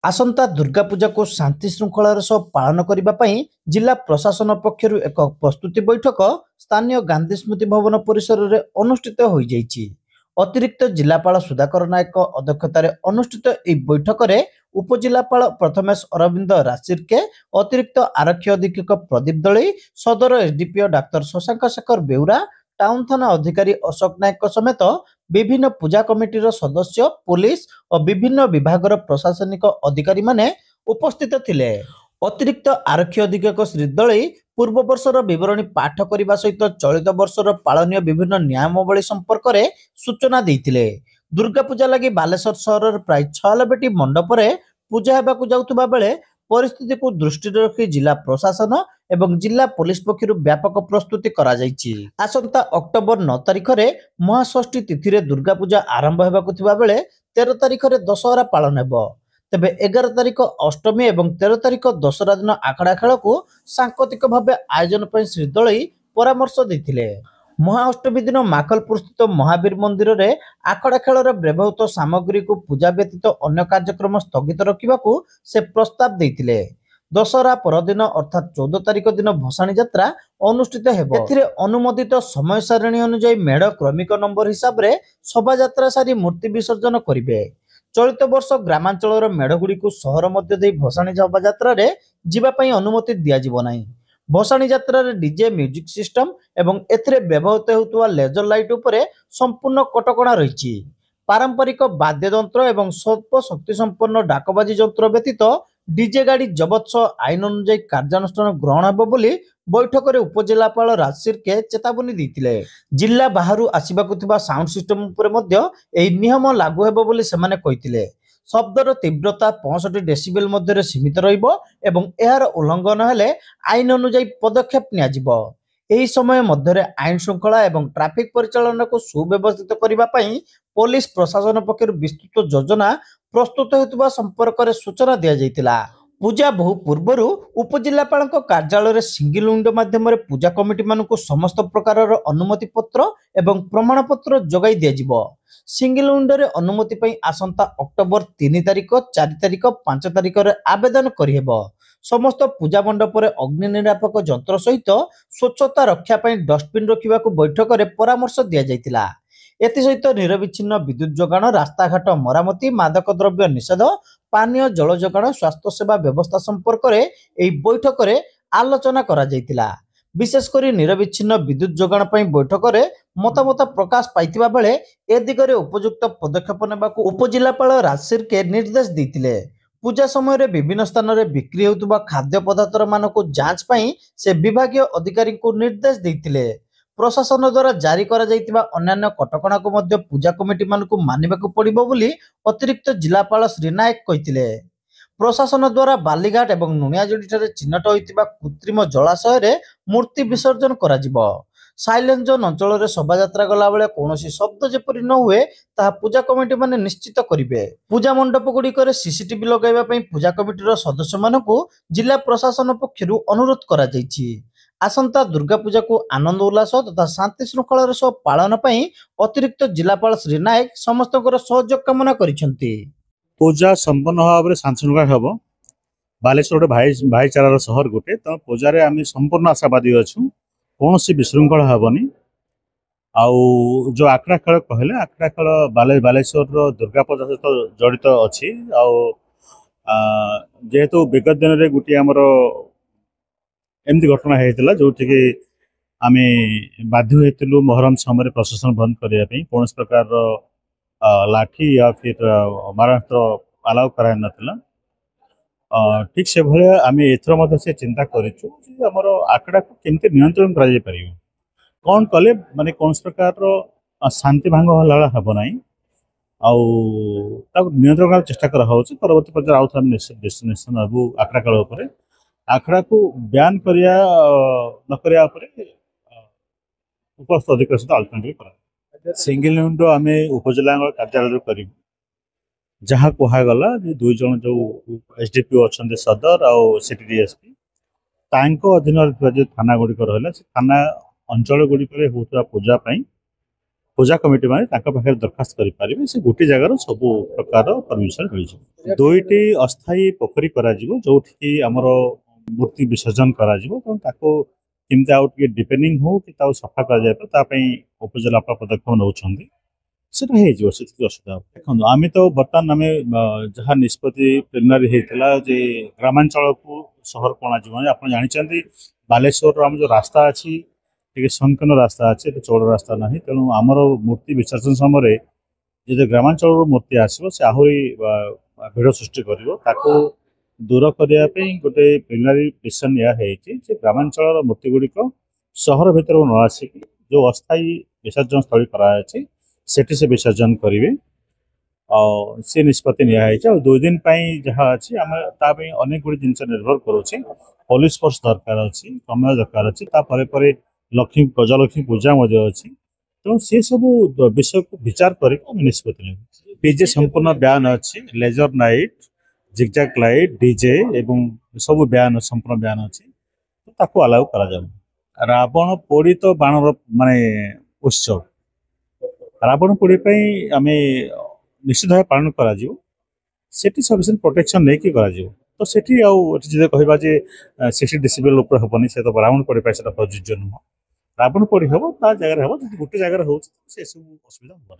आसंता दुर्गा पूजा को शांति श्रृंखलार सह पालन करने ପାଇଁ जिला प्रशासन पक्षर एक प्रस्तुति बैठक स्थानीय गांधी स्मृति भवन परिसर में अनुष्ठित हो जाइछि। अतिरिक्त जिलापाल सुधाकर नायक अध्यक्षतार अनुष्ठित यह बैठक में उपजिलापाल प्रथमेश अरविंद राशिर्के, अतिरिक्त आरक्षी अधीक्षक प्रदीप दलई, सदर SDPO doctor Shashank Shekhar Beura, town थाना अधिकारी अशोक नायक समेत विभिन्न पूजा कमिटीर सदस्य, पुलिस और विभिन्न विभागर प्रशासनिक अधिकारी माने उपस्थित थिले। अतिरिक्त आरक्षी अधीक्षक श्री दलई पूर्व वर्षर विवरणी पाठ करने सहित चलित वर्षर पालनीय विभिन्न नियमावली संपर्क में सूचना देते। दुर्गा पूजा लगी बालेश्वर सहर प्राय 6 मंडप पूजा होगा जाउथुबा बेले परिस्थिति को दृष्टि रखी जिला प्रशासन एवं जिला पुलिस पक्षर व्यापक प्रस्तुति करा जायछि। आसंता अक्टोबर 9 तारिख रे महाषष्ठी तिथि रे दुर्गा पूजा आरंभ होगा बेले 13 तारिख रे दशहरा पालन हेबो। तेबे 11 तारिख अष्टमी एवं 13 तारिख दशहरा दिन आखड़ा खेल को सांकेतिक भाव आयोजन पर श्री दलई परामर्श देथिले। महाअष्टमी दिन माखलपुर स्थित महावीर मंदिर रे आखड़ा खेल व्यवहृत सामग्री को पूजा व्यतीत अन्य कार्यक्रम स्थगित रखा से प्रस्ताव देथिले। दशहरा परदिन अर्थात 14 तारिख दिन भसाणी यात्रा अनुष्ठित हेबो। एथिरे अनुमोदित समय सारणी अनुसार मेढ़ क्रमिक नंबर हिसाब रे शोभा यात्रा सारी मूर्ति विसर्जन करिवे। चलित वर्ष ग्रामांचल मेढ़ गुड़ी को सहर मध्य दे भसाणी शोभा यात्रा रे जीवा पई अनुमति दिया जिवो नाही। भसाणी यात्रा रे डीजे म्यूजिक सिस्टम एवं एथिरे व्यवहृत होतुवा लेजर लाइट उपरे संपूर्ण कटकणा रहिछि। पारंपरिक वाद्य यंत्र एवं स्वल्प शक्ति संपन्न डाकबाजी यंत्र व्यतीत डीजे गाड़ी जबत सह आईन अनुसार कार्यानुष्ठान ग्रहण हेबो बोली बैठक में उपजिलापाल राशिर्के चेतावनी देथिले। जिला बाहरु आसिबाकु थिबा साउंड सिस्टम उपरे मध्य एही नियम लागू हेबो बोली सेमाने कहिथिले। शब्दर तीव्रता 65 डेसिबल मध्य सीमित रहिबो एवं एहार उल्लंघन हेले आईन अनुसार पदक्षेप निया जिवो। एही समय मध्य आईन श्रृंखला एवं ट्रैफिक परिचालन को सुव्यवस्थित करबा पई पुलिस प्रशासन पक्षर विस्तृत योजना प्रस्तुत होतुबा संपर्क में सूचना दिया जायतिला। पूजा बहु पूर्वर उपजिलापाल कार्यालय सिंगिल विंडो माध्यम पूजा कमिटी मानक समस्त प्रकार अनुमति पत्र एवं प्रमाण पत्र जोगाई दिया। सिंगिल विंडो रे अनुमति पई आसंता अक्टोबर 3 तारिख 4 तारिख 5 तारिख रे आवेदन करिहेबो। समस्त पूजा मंडप रे अग्नि निरापक यंत्र सहित स्वच्छता रक्षा पई डस्टबिन रखिबा को बैठक रे परामर्श दिया जायतिला। एसहित निरविच्छिन्न विद्युत जोगाण, रास्ताघाट मरामती, मादक द्रव्य निषेध, पानीय जल जोगाण, स्वास्थ्य सेवा व्यवस्था संपर्क में यह बैठक में आलोचना करा जायतिला। विशेषकर निरविच्छिन्न विद्युत जोगाण पर बैठक में मतामत प्रकाश पाइथिबा बेले ए दिगरे उपयुक्त पदक्षेप नेबाकू उपजिलापाल राशिर्के निर्देश देथिले। पूजा समय रे विभिन्न स्थान रे बिक्री होतुबा खाद्य पदार्थ मान को जांच पई से विभागीय अधिकारी को निर्देश देथिले। प्रशासन द्वारा जारी करा जायतिबा अन्यान्य कटकणा को मध्य पूजा कमिटी मान को मानिबाकू पड़िबो बोली अतिरिक्त जिलापाल श्री नायक कहिथिले। प्रशासन द्वारा बालीघाट एवं नुनियाजोड़ी ठारे चिन्हट होइतिबा कृत्रिम जलाशय रे मूर्ति विसर्जन करा जिवो। साइलेंट जोन अंचल रे शोभा यात्रा गला बेले कोनोसी शब्द जेपरि न हुए ताहा पूजा कमिटी माने निश्चित करिवे। पूजा मंडप गुडी करे सीसीटीवी लगाइबा पई पूजा कमिटीर सदस्य मानकू जिला प्रशासन पक्षरु अनुरोध करा जायछि। आसंता दुर्गा पूजा को आनंद उल्लास तथा शांति श्रृंखलार सह पालन पई अतिरिक्त जिलापाल श्री नायक समस्त सहयोग कामना करिसेंती। पूजा संपन्न भाव में शांति श्रृंखला हेबो। बालेश्वर भाईचारार सहर गोटे तो पूजा आम संपूर्ण आशावादी अच्छु। कौन सी विशृंखला हेबनी। आउ जो आखड़ा खेल कहले आखड़ा खेल बालेश्वर दुर्गा पूजा सहित जड़ित अच्छी। जेहेतु विगत दिन में गोटे आमर एमती घटना होता जो आम बाध्य होइतिलु मोहरम समय प्रशासन बंद करने कौन प्रकार लाठी या फिर मारास्त्र अलाउ कराई नथिला। ठीक से भाया आम एथर से चिंता करूँ आमर आखड़ा को केमती नियंत्रण कर कौन कले माने कौन प्रकार शांति भांग वाला हेब ना नियंत्रण करने चेष्टा कराऊँ। परवर्ती पर्यायर आउ थे डेस्टिनेशन हेबू आखड़ा खेल उपर। आखड़ा को ब्यान करिया न करिया उपस्थित अधिकारी सहित आलोचना करा। सिंगिल विंडो आम उपजिला कार्यालय कर जहाँ कहगला दुई जन जो एसडीपीओ अच्छा सदर आउ सिटी डीएसपी अधीन जो थाना गुड़िक रहा थाना अंचल गुड़िक होता पूजा पूजा कमिटी माने तांका पाखे दरखास्त करि पारिबे से गोटे जगार सब प्रकार परमिशन मिल जाए। दुईटी अस्थायी पोखरी करा जिवो जोठी कि हमर मूर्ति विसर्जन करा जिवो तो ताको केमते आउट के डिपेंडिंग हो कि ताऊ सफा कर जाए तो ता पई उपजिला पदक्षेप नउछंदी सेटा हे जिवो से असुविधा देखो आमे तो बर्तमान आमे जहाँ निष्पत्ति प्रिलिमिनारी हेतला जे ग्रामांचल को शहर कोणा जीवन आप जानी बालेश्वर आम जो रास्ता अच्छी टे संकीर्ण रास्ता अच्छे चौड़ रास्ता ना तेणु आमर मूर्ति विसर्जन समय जो ग्रामांचल मूर्ति आसो से आहरी भिड़ सृष्टि कर दूर करने गोटे प्रिलिमिनारी डिसीजन या ग्रामांचल मूर्ति गुड़िक सहर भितर न आसिक जो अस्थायी विसर्जन स्थली कराई सेठी से विसर्जन करेंगे से निष्पत्ति नि दुई दिन जहाँ अच्छी आम अनेक गुड़ी जिन निर्भर करुच्छे पुलिस फोर्स दरकार अच्छी समय दरकार अच्छी लक्ष्मी गजलक्ष्मी पूजा अच्छी तेणु सी सब विषय को विचार कर निष्पत्ति डीजे संपूर्ण ब्यान अच्छी laser night zigzag light DJ एवं सब ब्यान संपूर्ण ब्यान अच्छी तो अलाउ करा रावण पोड़ी तो बाण माने उत्सव रावण पोड़ी आम निश्चित भाव पालन करा सफिसीयंट प्रोटेक्शन नहीं करा तो सेठी आदि कहवा 60 डेसिबल ऊपर हेनी से तो रावण पोड़ी से प्रযোज्य नुह रावण पोड़ी हम जगह हम गोटे जगह हो सब असुविधा हम।